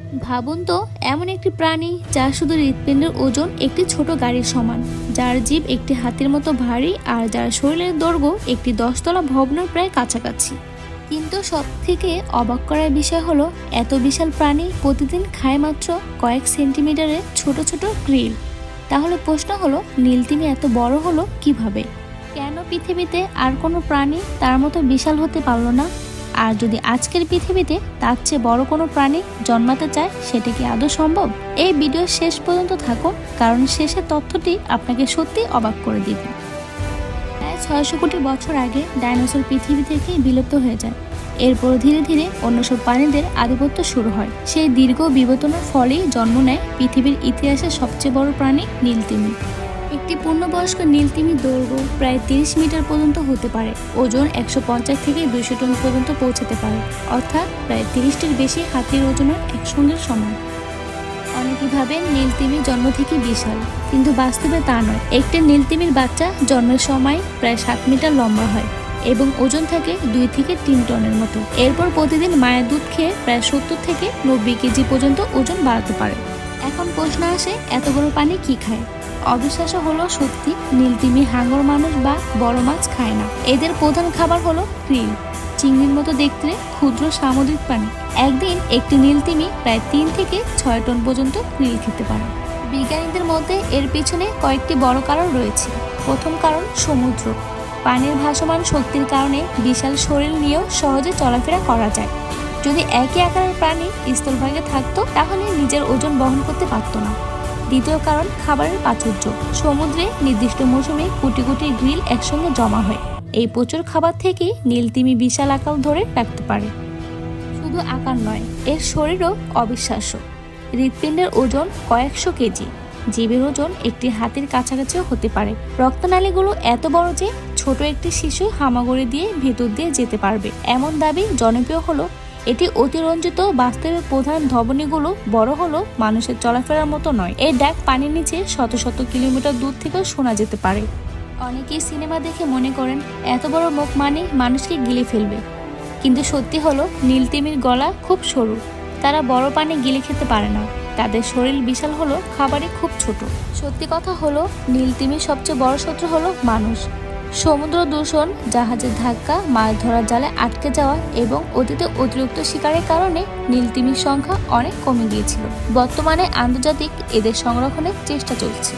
ভাবুন তো, এমন একটি প্রাণী যার শুধু হৃৎপিণ্ডের ওজন একটি ছোট গাড়ির সমান, যার জীব একটি হাতির মতো ভারী, আর যার শরীরের দৈর্ঘ্য একটি 10তলা ভবনের প্রায় কাছাকাছি। কিন্তু সব থেকে অবাক করার বিষয় হলো, এত বিশাল প্রাণী প্রতিদিন খায় মাত্র কয়েক সেন্টিমিটারের ছোট ছোট গ্রিল। তাহলে প্রশ্ন হলো, নীলতিমি এত বড় হলো কিভাবে? কেন পৃথিবীতে আর কোনো প্রাণী তার মতো বিশাল হতে পারলো না? আর যদি আজকের পৃথিবীতে তার চেয়ে বড় কোনো প্রাণী জন্মাতে চায়, সেটা কি আদৌ সম্ভব? এই ভিডিওর শেষ পর্যন্ত থাকুন, কারণ শেষের তথ্যটি আপনাকে সত্যি অবাক করে দিবে। প্রায় 600 কোটি বছর আগে ডাইনোসর পৃথিবী থেকে বিলুপ্ত হয়ে যায়। এরপর ধীরে ধীরে অন্য সব প্রাণীদের আধিপত্য শুরু হয়। সেই দীর্ঘ বিবর্তনের ফলেই জন্ম নেয় পৃথিবীর ইতিহাসের সবচেয়ে বড় প্রাণী নীলতিমি। একটি পূর্ণবয়স্ক নীলতিমির দৈর্ঘ্য প্রায় 30 মিটার পর্যন্ত হতে পারে, ওজন 150 থেকে 200 টন পর্যন্ত পৌঁছাতে পারে, অর্থাৎ প্রায় 30টির বেশি হাতির ওজনের একসঙ্গে সমান। অনেকেই ভাবেন নীলতিমি জন্ম থেকে বিশাল, কিন্তু বাস্তবে তা নয়। একটি নীলতিমির বাচ্চা জন্মের সময় প্রায় 7 মিটার লম্বা হয় এবং ওজন থাকে 2 থেকে 3 টনের মতো। এরপর প্রতিদিন মায়ের দুধ খেয়ে প্রায় 70 থেকে 90 কেজি পর্যন্ত ওজন বাড়াতে পারে। এখন প্রশ্ন আসে, এত বড় প্রাণী কি খায়? অবিশ্বাস্য হলো সত্যি, নীলতিমি হাঙর মানুষ বা বড় মাছ খায় না। এদের প্রধান খাবার হলো krill, চিংড়ির মতো দেখতে ক্ষুদ্র সামুদ্রিক প্রাণী। একদিন একটি নীলতিমি প্রায় 3 থেকে 6 টন পর্যন্ত krill খেতে পারে। বিজ্ঞানীদের মধ্যে এর পিছনে কয়েকটি বড় কারণ রয়েছে। প্রথম কারণ সমুদ্র। পানির ভাসমান শক্তির কারণে বিশাল শরীর নিয়েও সহজে চলাফেরা করা যায়। যদি একই আকারের প্রাণী স্থলভাগে থাকতো, তাহলে নিজের ওজন বহন করতে পারত না। দ্বিতীয় কারণ খাবারের প্রাচুর্য। সমুদ্রে নির্দিষ্ট মৌসুমে কোটি কোটি গ্রিল একসঙ্গে জমা হয়। এই প্রচুর খাবার থেকে নীলতিমি বিশাল আকার ধরে রাখতে পারে। শুধু আকার নয়, এর শরীরও অবিশ্বাস্য। হৃৎপিণ্ডের ওজন কয়েকশো কেজি, জীবের ওজন একটি হাতির কাছাকাছিও হতে পারে। রক্তনালীগুলো এত বড় যে ছোট একটি শিশু হামাগুড়ি দিয়ে ভেতর দিয়ে যেতে পারবে, এমন দাবি জনপ্রিয় হলো। এটি অতিরঞ্জিত। বাস্তবের প্রধান ধমনীগুলো বড় হলো মানুষের চলাফেরার মতো নয়। এর ডাক পানির নিচে শত শত কিলোমিটার দূর থেকেও শোনা যেতে পারে। অনেকেই সিনেমা দেখে মনে করেন এত বড় মুখ মানে মানুষকে গিলে ফেলবে, কিন্তু সত্যি হলো নীলতিমির গলা খুব সরু। তারা বড় পানি গিলে খেতে পারে না। তাদের শরীর বিশাল হলো খাবারে খুব ছোট। সত্যি কথা হলো, নীলতিমির সবচেয়ে বড় শত্রু হলো মানুষ। সমুদ্র দূষণ, জাহাজের ধাক্কা, মাছ ধরার জালে আটকে যাওয়া এবং অতীতে অতিরিক্ত শিকারের কারণে নীলতিমির সংখ্যা অনেক কমে গিয়েছিল। বর্তমানে আন্তর্জাতিক এদের সংরক্ষণের চেষ্টা চলছে।